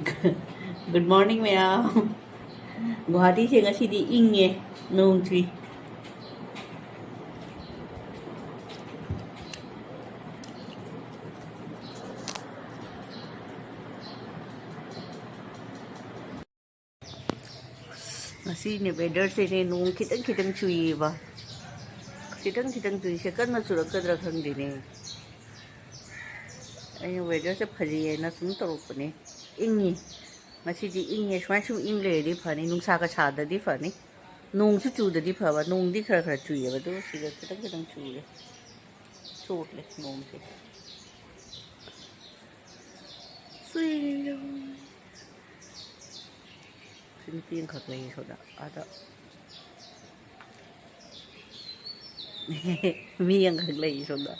Good morning ma'am. Guwahati ngasi di ingye nung tree. Ngasi ni weather se ne nung kitang chui ba. Kitang chui se kan na surakadra khangdi ne. Ay weather se phaji na sum torok ne. Ingi. Ngasi di ingye shwan shu ingle di phani nung sa ka cha da di phani. Nung su chu da di pha ba nung di khara chui ba do si ga kitang chui. Chot le nung se. Sui Philippine khak lei soda ada mi yang khak lei soda